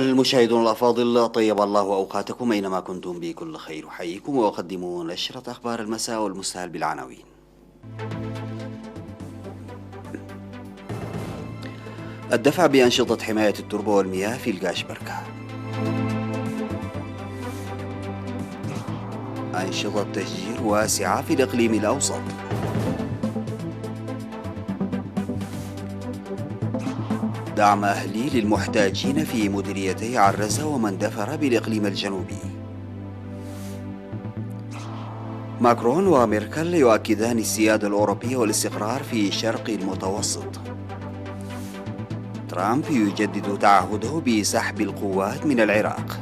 المشاهدون الأفاضل، طيب الله أوقاتكم أينما كنتم بكل خير. أحييكم وأقدم نشرة أخبار المساء والمستهل بالعناوين. الدفع بأنشطة حماية التربة والمياه في القاشبركة. أنشطة تشجير واسعة في الإقليم الأوسط. دعم أهلي للمحتاجين في مديريتي عرزة ومندفرة بالإقليم الجنوبي. ماكرون وميركل يؤكدان السيادة الأوروبية والاستقرار في شرق المتوسط. ترامب يجدد تعهده بسحب القوات من العراق.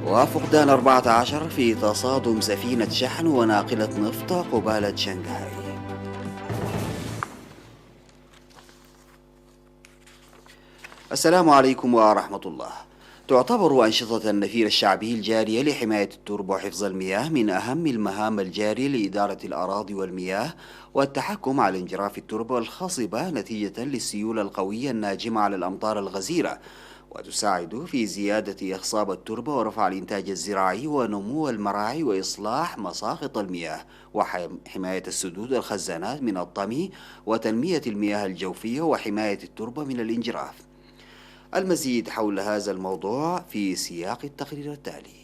وفقدان 14 في تصادم سفينة شحن وناقلة نفط قبالة شنغهاي. السلام عليكم ورحمة الله. تعتبر أنشطة النفير الشعبي الجارية لحماية التربة وحفظ المياه من أهم المهام الجارية لإدارة الأراضي والمياه والتحكم على انجراف التربة الخصبة نتيجة للسيولة القوية الناجمة على الأمطار الغزيرة، وتساعد في زيادة إخصاب التربة ورفع الإنتاج الزراعي ونمو المراعي وإصلاح مساقط المياه وحماية السدود الخزانات من الطمي وتنمية المياه الجوفية وحماية التربة من الانجراف. المزيد حول هذا الموضوع في سياق التقرير التالي.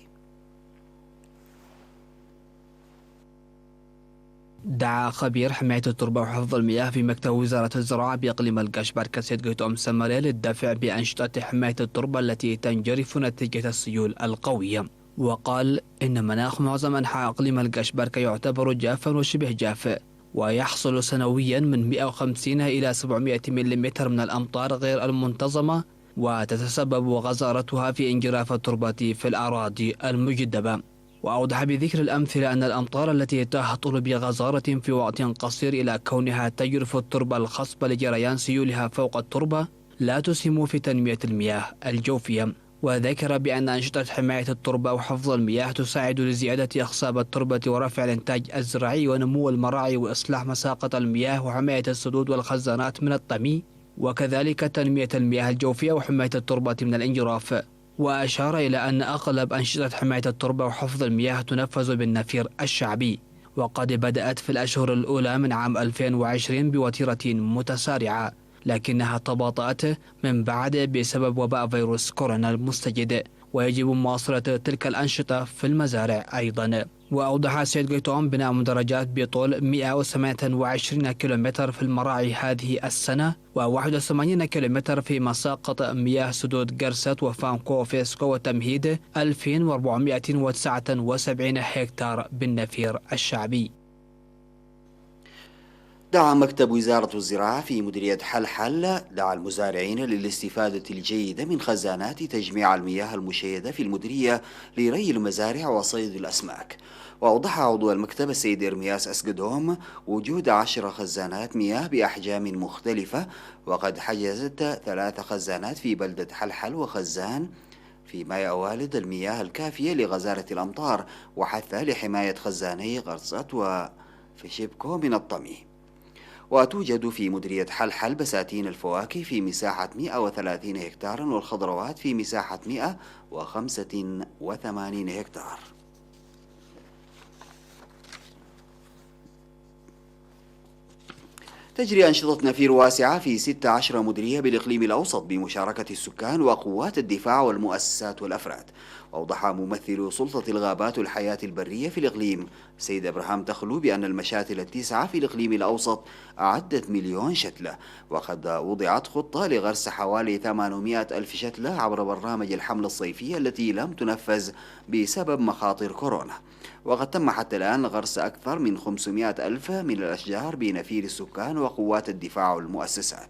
دعا خبير حماية التربة وحفظ المياه في مكتب وزارة الزراعة بإقليم القاشبركة سيد جيتوم سمري للدفع بأنشطة حماية التربة التي تنجرف نتيجة السيول القوية، وقال إن مناخ معظم أنحاء إقليم القاشبركة يعتبر جافا وشبه جاف، ويحصل سنويا من 150 إلى 700 ملم من الأمطار غير المنتظمة، وتتسبب غزارتها في انجراف التربة في الأراضي المجدبة. وأوضح بذكر الأمثلة أن الأمطار التي تهطل بغزارة في وقت قصير إلى كونها تجرف التربة الخصبة لجريان سيولها فوق التربة لا تسهم في تنمية المياه الجوفية. وذكر بأن أنشطة حماية التربة وحفظ المياه تساعد لزيادة أخصاب التربة ورفع الإنتاج الزراعي ونمو المراعي وإصلاح مساقط المياه وحماية السدود والخزانات من الطمي، وكذلك تنمية المياه الجوفية وحماية التربة من الانجراف. وأشار إلى أن أغلب أنشطة حماية التربة وحفظ المياه تنفذ بالنفير الشعبي، وقد بدأت في الأشهر الأولى من عام 2020 بوتيرة متسارعة، لكنها تباطأت من بعد بسبب وباء فيروس كورونا المستجد، ويجب مواصلة تلك الأنشطة في المزارع أيضا. وأوضح سيد جيتوم بناء مدرجات بطول 128 كيلومتر في المراعي هذه السنة، و81 كيلومتر في مساقط مياه سدود قرست وفانكو وفيسكو، وتمهيد 2479 هكتار بالنفير الشعبي. دعا مكتب وزارة الزراعة في مديرية حلحل المزارعين للاستفادة الجيدة من خزانات تجميع المياه المشيدة في المديرية لري المزارع وصيد الأسماك. وأوضح عضو المكتب السيد إرمياس أسقدوم وجود 10 خزانات مياه بأحجام مختلفة، وقد حجزت 3 خزانات في بلدة حلحل وخزان في ماي أوالد المياه الكافية لغزارة الأمطار، وحث لحماية خزاني غرصت وفيشيبكو من الطمي. وتوجد في مديرية حلحل بساتين الفواكه في مساحة 130 هكتار والخضروات في مساحة 185 هكتار. تجري أنشطة نفير واسعة في 16 مديرية بالإقليم الأوسط بمشاركة السكان وقوات الدفاع والمؤسسات والأفراد. وأوضح ممثل سلطة الغابات والحياة البرية في الإقليم سيد إبراهام تخلو بأن المشاتل ال9 في الإقليم الأوسط أعدت 1,000,000 شتلة، وقد وضعت خطة لغرس حوالي 800 ألف شتلة عبر برنامج الحملة الصيفية التي لم تنفذ بسبب مخاطر كورونا. وقد تم حتى الآن غرس أكثر من 500 ألف من الأشجار بنفير السكان وقوات الدفاع والمؤسسات.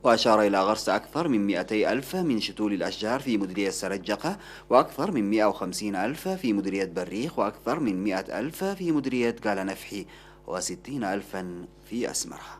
وأشار إلى غرس أكثر من 200 ألف من شتول الأشجار في مديرية سرجقة، وأكثر من 150 ألف في مديرية بريخ، وأكثر من 100 ألف في مديرية قال نفحي، و60 ألفا في أسمرة.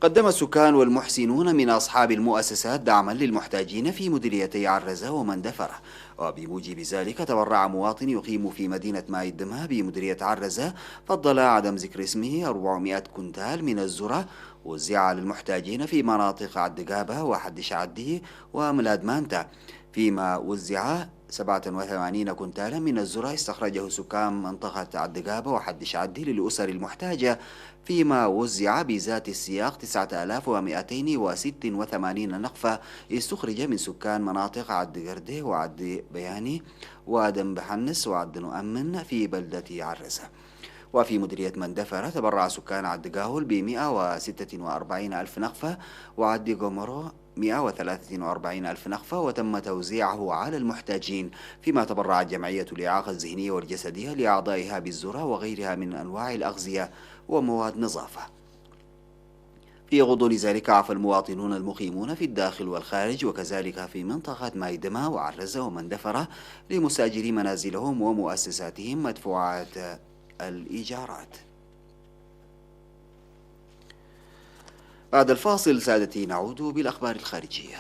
قدم السكان والمحسنون من أصحاب المؤسسات دعما للمحتاجين في مديريتي عرزة ومندفرة. وبموجب ذلك تبرع مواطن يقيم في مدينة ماي الدمى بمديرية عرزة فضل عدم ذكر اسمه 400 كنتال من الذرة وزع للمحتاجين في مناطق عدقابة وحدش عدي وملاد مانتا، فيما وزع 87 كنتالا من الذرة استخرجه سكان منطقة عدقابة وحدش عدي للأسر المحتاجة، فيما وزع بذات السياق 9286 نقفة استخرج من سكان مناطق عد قردة وعد بياني وادم بحنس وعد نؤمن في بلدة عرزة. وفي مديرية مندفرة تبرع سكان عد قاهل ب 146 ألف نقفة وعد قمرو 143 ألف نقفة وتم توزيعه على المحتاجين، فيما تبرعت جمعية الإعاقة الذهنية والجسدية لأعضائها بالذرة وغيرها من أنواع الأغذية ومواد نظافة. في غضون ذلك عفى المواطنون المقيمون في الداخل والخارج وكذلك في منطقة مايدمة وعرزة ومندفرة لمستأجري منازلهم ومؤسساتهم مدفوعات الإيجارات. بعد الفاصل سادتي نعود بالأخبار الخارجية.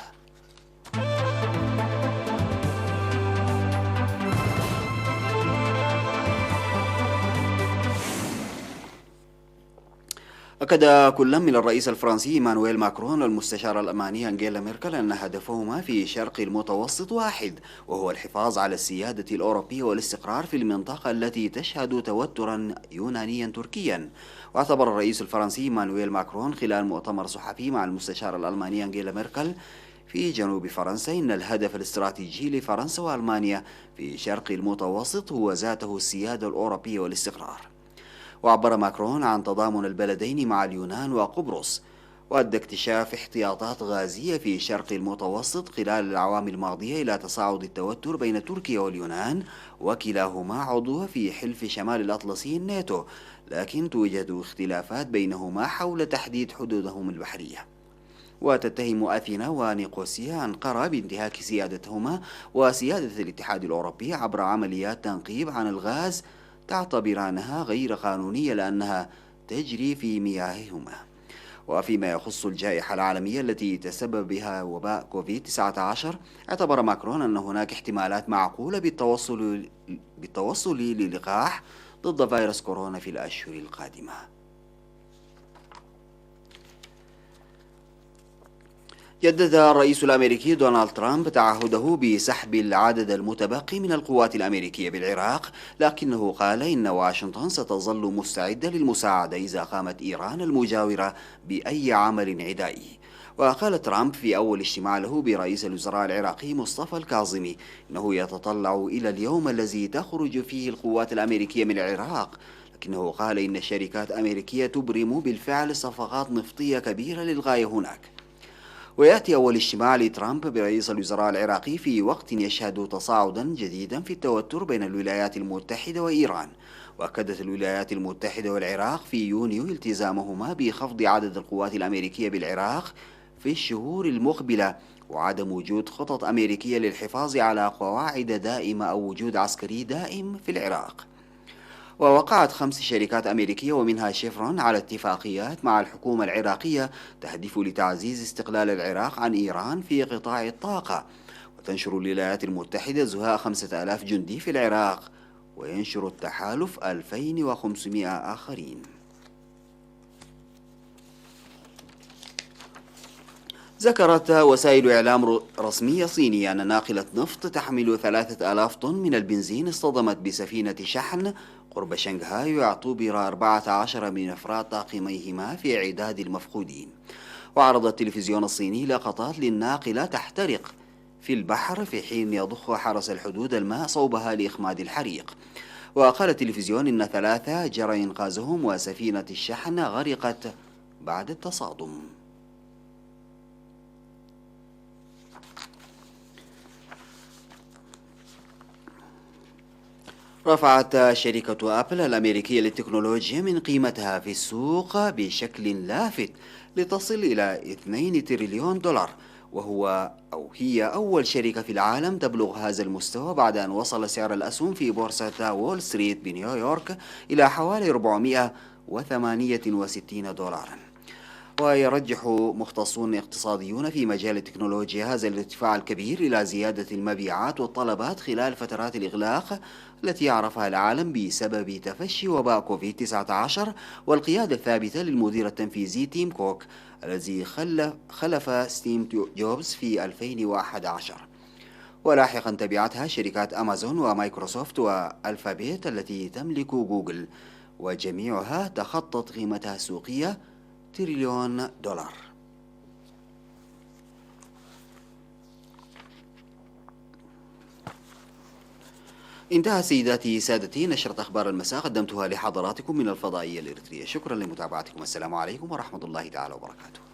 أكد كل من الرئيس الفرنسي إيمانويل ماكرون والمستشارة الألمانية أنجيلا ميركل أن هدفهما في الشرق المتوسط واحد، وهو الحفاظ على السيادة الأوروبية والاستقرار في المنطقة التي تشهد توترا يونانيا تركيا. واعتبر الرئيس الفرنسي إيمانويل ماكرون خلال مؤتمر صحفي مع المستشارة الألمانية أنجيلا ميركل في جنوب فرنسا إن الهدف الاستراتيجي لفرنسا وألمانيا في شرق المتوسط هو ذاته السيادة الأوروبية والاستقرار. وعبر ماكرون عن تضامن البلدين مع اليونان وقبرص، وأدى اكتشاف احتياطات غازية في الشرق المتوسط خلال الأعوام الماضية إلى تصاعد التوتر بين تركيا واليونان، وكلاهما عضو في حلف شمال الأطلسي الناتو، لكن توجد اختلافات بينهما حول تحديد حدودهم البحرية. وتتهم أثينا ونيقوسيا أنقرة بانتهاك سيادتهما وسيادة الاتحاد الأوروبي عبر عمليات تنقيب عن الغاز تعتبرانها غير قانونية لأنها تجري في مياههما. وفيما يخص الجائحة العالمية التي تسبب بها وباء كوفيد-19، اعتبر ماكرون أن هناك احتمالات معقولة بالتوصل للقاح ضد فيروس كورونا في الأشهر القادمة. جدد الرئيس الأمريكي دونالد ترامب تعهده بسحب العدد المتبقي من القوات الأمريكية بالعراق، لكنه قال إن واشنطن ستظل مستعدة للمساعدة إذا قامت إيران المجاورة بأي عمل عدائي. وقال ترامب في أول اجتماع له برئيس الوزراء العراقي مصطفى الكاظمي إنه يتطلع إلى اليوم الذي تخرج فيه القوات الأمريكية من العراق، لكنه قال إن الشركات الأمريكية تبرم بالفعل صفقات نفطية كبيرة للغاية هناك. ويأتي أول اجتماع لترامب برئيس الوزراء العراقي في وقت يشهد تصاعدا جديدا في التوتر بين الولايات المتحدة وإيران. وأكدت الولايات المتحدة والعراق في يونيو التزامهما بخفض عدد القوات الأمريكية بالعراق في الشهور المقبلة، وعدم وجود خطط أمريكية للحفاظ على قواعد دائمة أو وجود عسكري دائم في العراق. ووقعت 5 شركات أمريكية ومنها شيفرون على اتفاقيات مع الحكومة العراقية تهدف لتعزيز استقلال العراق عن إيران في قطاع الطاقة. وتنشر الولايات المتحدة زهاء 5000 جندي في العراق، وينشر التحالف 2500 آخرين. ذكرت وسائل إعلام رسمية صينية أن ناقلة نفط تحمل 3000 طن من البنزين اصطدمت بسفينة شحن قرب شنغهاي، ويعتبر 14 من أفراد طاقميهما في إعداد المفقودين. وعرض التلفزيون الصيني لقطات للناقلة تحترق في البحر في حين يضخ حرس الحدود الماء صوبها لإخماد الحريق. وقال التلفزيون إن 3 جرى إنقاذهم وسفينة الشحن غرقت بعد التصادم. رفعت شركة أبل الأمريكية للتكنولوجيا من قيمتها في السوق بشكل لافت لتصل إلى 2 تريليون دولار، هي أول شركة في العالم تبلغ هذا المستوى بعد أن وصل سعر الأسهم في بورصة وول ستريت بنيويورك إلى حوالي 468 دولارا. ويرجح مختصون اقتصاديون في مجال التكنولوجيا هذا الارتفاع الكبير إلى زيادة المبيعات والطلبات خلال فترات الإغلاق التي عرفها العالم بسبب تفشي وباء كوفيد-19 والقيادة الثابتة للمدير التنفيذي تيم كوك الذي خلف ستيف جوبز في 2011. ولاحقا تبعتها شركات أمازون ومايكروسوفت وألفابيت التي تملك جوجل، وجميعها تخطت قيمتها السوقية تريليون دولار. انتهى سيداتي سادتي نشرة أخبار المساء قدمتها لحضراتكم من الفضائية الإريترية. شكرا لمتابعتكم. السلام عليكم ورحمة الله تعالى وبركاته.